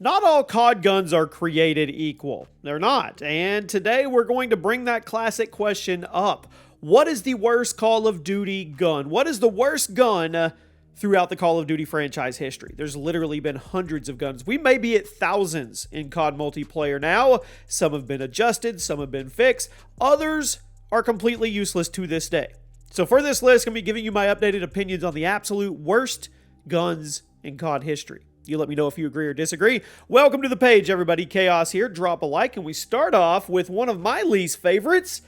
Not all COD guns are created equal. They're not. And today we're going to bring that classic question up. What is the worst Call of Duty gun? What is the worst gun throughout the Call of Duty franchise history? There's literally been hundreds of guns. We may be at thousands in COD multiplayer now. Some have been adjusted, some have been fixed. Others are completely useless to this day. So for this list, I'm going to be giving you my updated opinions on the absolute worst guns in COD history. You let me know if you agree or disagree. Welcome to the page, everybody. Chaos here. Drop a like, and we start off with one of my least favorites,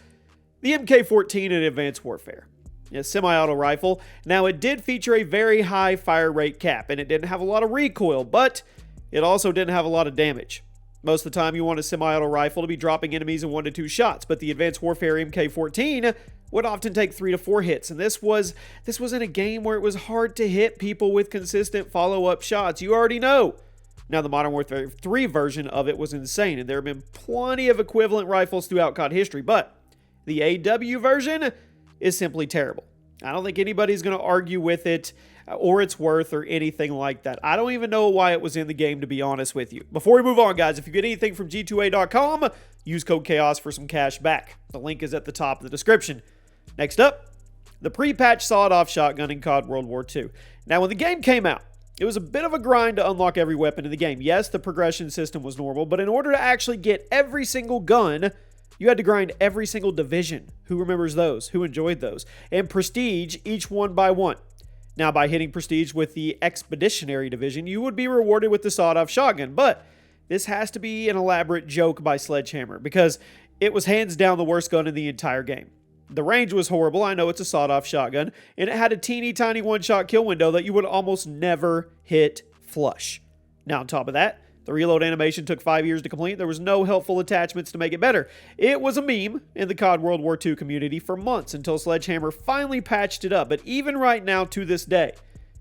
the MK14 in Advanced Warfare. A semi-auto rifle. Now, it did feature a very high fire rate cap, and it didn't have a lot of recoil, but it also didn't have a lot of damage. Most of the time, you want a semi-auto rifle to be dropping enemies in 1 to 2 shots, but the Advanced Warfare MK14 would often take 3 to 4 hits, and this was in a game where it was hard to hit people with consistent follow-up shots. You already know. Now, the Modern Warfare 3 version of it was insane, and there have been plenty of equivalent rifles throughout COD history, but the AW version is simply terrible. I don't think anybody's going to argue with it or its worth or anything like that. I don't even know why it was in the game, to be honest with you. Before we move on, guys, if you get anything from G2A.com, use code CHAOS for some cash back. The link is at the top of the description. Next up, the pre-patch sawed-off shotgun in COD World War II. Now, when the game came out, it was a bit of a grind to unlock every weapon in the game. Yes, the progression system was normal, but in order to actually get every single gun, you had to grind every single division. Who remembers those? Who enjoyed those? And prestige each one by one. Now, by hitting prestige with the Expeditionary Division, you would be rewarded with the sawed-off shotgun, but this has to be an elaborate joke by Sledgehammer, because it was hands down the worst gun in the entire game. The range was horrible. I know it's a sawed-off shotgun, and it had a teeny tiny one-shot kill window that you would almost never hit flush. Now, on top of that, the reload animation took 5 years to complete. There was no helpful attachments to make it better. It was a meme in the COD World War II community for months until Sledgehammer finally patched it up. But even right now, to this day,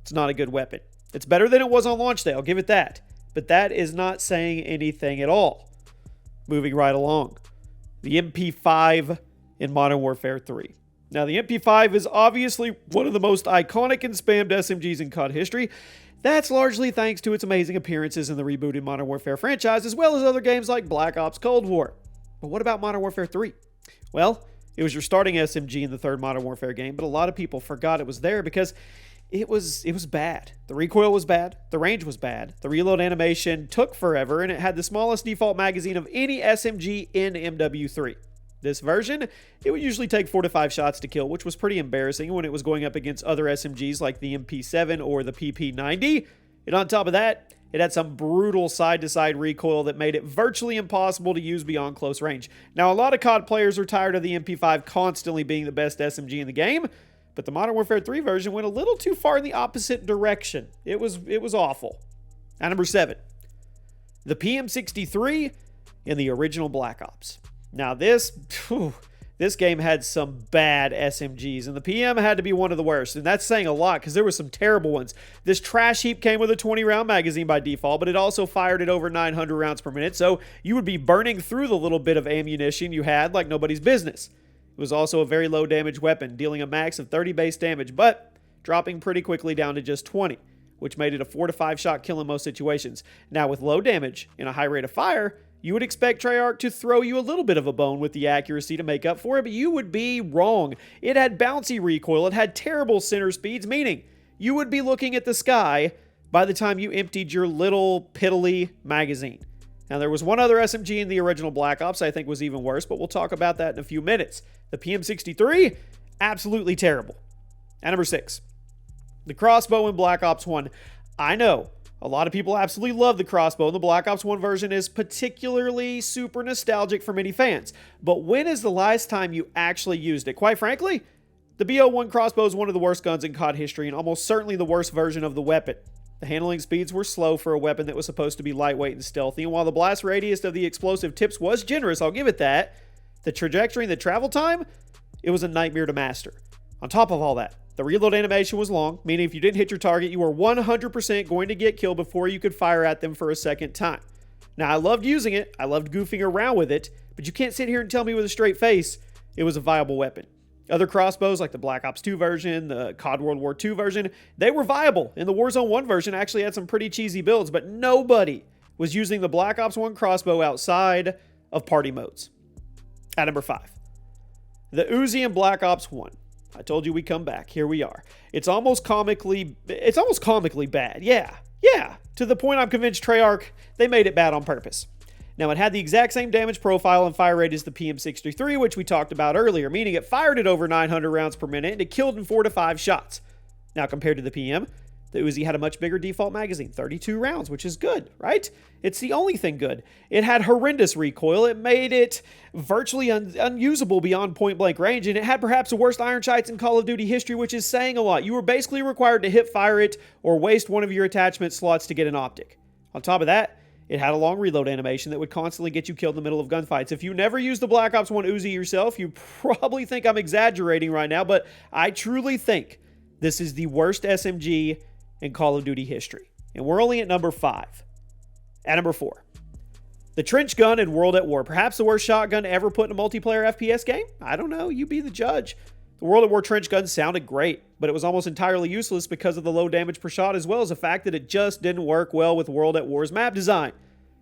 it's not a good weapon. It's better than it was on launch day, I'll give it that. But that is not saying anything at all. Moving right along. The MP5 in Modern Warfare 3. Now, the MP5 is obviously one of the most iconic and spammed SMGs in COD history. That's largely thanks to its amazing appearances in the rebooted Modern Warfare franchise, as well as other games like Black Ops Cold War. But what about Modern Warfare 3? Well, it was your starting SMG in the third Modern Warfare game, but a lot of people forgot it was there because it was bad. The recoil was bad, the range was bad, the reload animation took forever, and it had the smallest default magazine of any SMG in MW3. This version, it would usually take 4 to 5 shots to kill, which was pretty embarrassing when it was going up against other SMGs like the MP7 or the PP90. And on top of that, it had some brutal side-to-side recoil that made it virtually impossible to use beyond close range. Now, a lot of COD players are tired of the MP5 constantly being the best SMG in the game, but the Modern Warfare 3 version went a little too far in the opposite direction. It was awful. At number 7, the PM63 in the original Black Ops. Now, this game had some bad SMGs, and the PM had to be one of the worst, and that's saying a lot because there were some terrible ones. This trash heap came with a 20-round magazine by default, but it also fired at over 900 rounds per minute, so you would be burning through the little bit of ammunition you had like nobody's business. It was also a very low damage weapon, dealing a max of 30 base damage, but dropping pretty quickly down to just 20, which made it a 4 to 5 shot kill in most situations. Now, with low damage and a high rate of fire, you would expect Treyarch to throw you a little bit of a bone with the accuracy to make up for it, but you would be wrong. It had bouncy recoil, it had terrible center speeds, meaning you would be looking at the sky by the time you emptied your little piddly magazine. Now, there was one other SMG in the original Black Ops I think was even worse, but we'll talk about that in a few minutes. The PM63, absolutely terrible. At number 6, the crossbow in Black Ops 1. I know, a lot of people absolutely love the crossbow, and the Black Ops 1 version is particularly super nostalgic for many fans. But when is the last time you actually used it? Quite frankly, the BO1 crossbow is one of the worst guns in COD history, and almost certainly the worst version of the weapon. The handling speeds were slow for a weapon that was supposed to be lightweight and stealthy, and while the blast radius of the explosive tips was generous, I'll give it that, the trajectory and the travel time, it was a nightmare to master. On top of all that, the reload animation was long, meaning if you didn't hit your target, you were 100% going to get killed before you could fire at them for a second time. Now, I loved using it, I loved goofing around with it, but you can't sit here and tell me with a straight face it was a viable weapon. Other crossbows, like the Black Ops 2 version, the COD World War II version, they were viable. And the Warzone 1 version actually had some pretty cheesy builds, but nobody was using the Black Ops 1 crossbow outside of party modes. At number 5, the Uzi in Black Ops 1. I told you we'd come back. Here we are. It's almost comically bad. Yeah. To the point I'm convinced Treyarch, they made it bad on purpose. Now, it had the exact same damage profile and fire rate as the PM63, which we talked about earlier, meaning it fired at over 900 rounds per minute and it killed in 4 to 5 shots. Now, compared to the PM, the Uzi had a much bigger default magazine, 32 rounds, which is good, right? It's the only thing good. It had horrendous recoil. It made it virtually unusable beyond point-blank range, and it had perhaps the worst iron sights in Call of Duty history, which is saying a lot. You were basically required to hip-fire it or waste one of your attachment slots to get an optic. On top of that, it had a long reload animation that would constantly get you killed in the middle of gunfights. If you never used the Black Ops 1 Uzi yourself, you probably think I'm exaggerating right now, but I truly think this is the worst SMG in Call of Duty history. And we're only at number 5. At number 4, the trench gun in World at War. Perhaps the worst shotgun ever put in a multiplayer FPS game? I don't know. You be the judge. The World at War trench gun sounded great, but it was almost entirely useless because of the low damage per shot, as well as the fact that it just didn't work well with World at War's map design.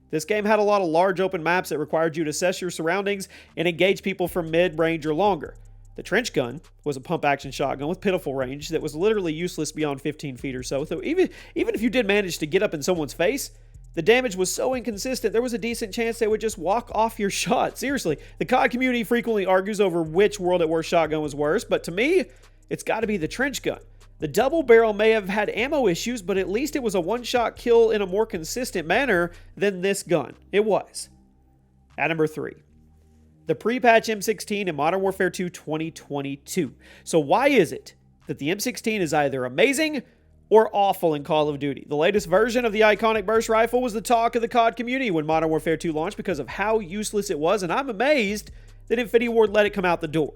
This game had a lot of large open maps that required you to assess your surroundings and engage people from mid-range or longer. The trench gun was a pump-action shotgun with pitiful range that was literally useless beyond 15 feet or so. So even if you did manage to get up in someone's face, the damage was so inconsistent, there was a decent chance they would just walk off your shot. Seriously, the COD community frequently argues over which World at War shotgun was worse, but to me, it's got to be the trench gun. The double barrel may have had ammo issues, but at least it was a one-shot kill in a more consistent manner than this gun. It was. At number 3, the pre-patch M16 in Modern Warfare 2 2022. So why is it that the M16 is either amazing or awful in Call of Duty? The latest version of the iconic burst rifle was the talk of the COD community when Modern Warfare 2 launched because of how useless it was, and I'm amazed that Infinity Ward let it come out the door.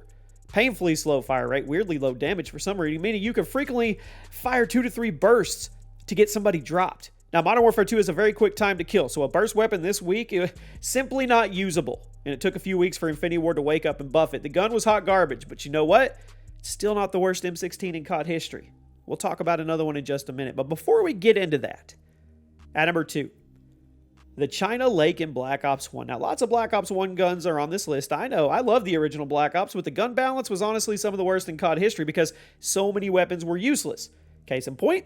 Painfully slow fire rate, weirdly low damage for some reason, meaning you could frequently fire 2 to 3 bursts to get somebody dropped. Now, Modern Warfare 2 is a very quick time to kill, so a burst weapon this week is simply not usable, and it took a few weeks for Infinity Ward to wake up and buff it. The gun was hot garbage, but you know what? It's still not the worst M16 in COD history. We'll talk about another one in just a minute, but before we get into that, at number 2, the China Lake in Black Ops 1. Now, lots of Black Ops 1 guns are on this list. I know, I love the original Black Ops, but the gun balance was honestly some of the worst in COD history because so many weapons were useless. Case in point,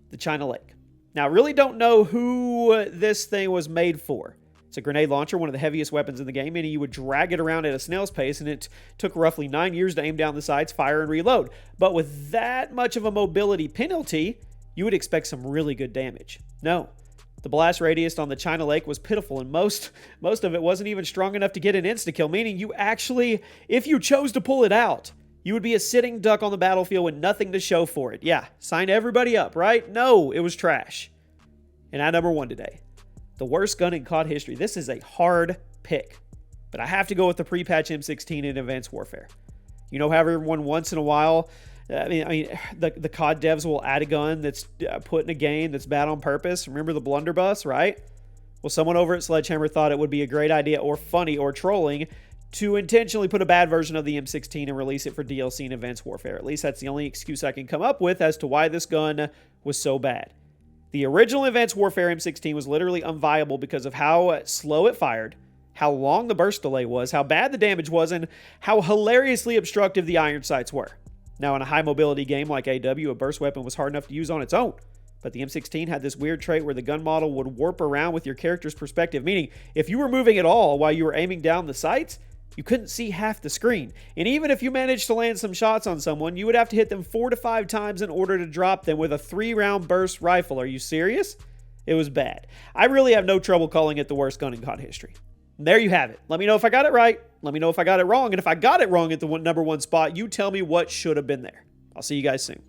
the China Lake. Now, I really don't know who this thing was made for. It's a grenade launcher, one of the heaviest weapons in the game, meaning you would drag it around at a snail's pace, and it took roughly 9 years to aim down the sights, fire, and reload. But with that much of a mobility penalty, you would expect some really good damage. No. The blast radius on the China Lake was pitiful, and most of it wasn't even strong enough to get an insta-kill, meaning you actually, if you chose to pull it out, you would be a sitting duck on the battlefield with nothing to show for it. Yeah, sign everybody up, right? No, it was trash. And at number 1 today, the worst gun in COD history. This is a hard pick, but I have to go with the pre-patch M16 in Advanced Warfare. You know how everyone once in a while, the COD devs will add a gun that's put in a game that's bad on purpose. Remember the blunderbuss, right? Well, someone over at Sledgehammer thought it would be a great idea or funny or trolling to intentionally put a bad version of the M16 and release it for DLC in Advanced Warfare. At least that's the only excuse I can come up with as to why this gun was so bad. The original Advanced Warfare M16 was literally unviable because of how slow it fired, how long the burst delay was, how bad the damage was, and how hilariously obstructive the iron sights were. Now, in a high-mobility game like AW, a burst weapon was hard enough to use on its own. But the M16 had this weird trait where the gun model would warp around with your character's perspective, meaning if you were moving at all while you were aiming down the sights, you couldn't see half the screen. And even if you managed to land some shots on someone, you would have to hit them 4 to 5 times in order to drop them with a 3-round burst rifle. Are you serious? It was bad. I really have no trouble calling it the worst gun in COD history. There you have it. Let me know if I got it right. Let me know if I got it wrong. And if I got it wrong at the number 1 spot, you tell me what should have been there. I'll see you guys soon.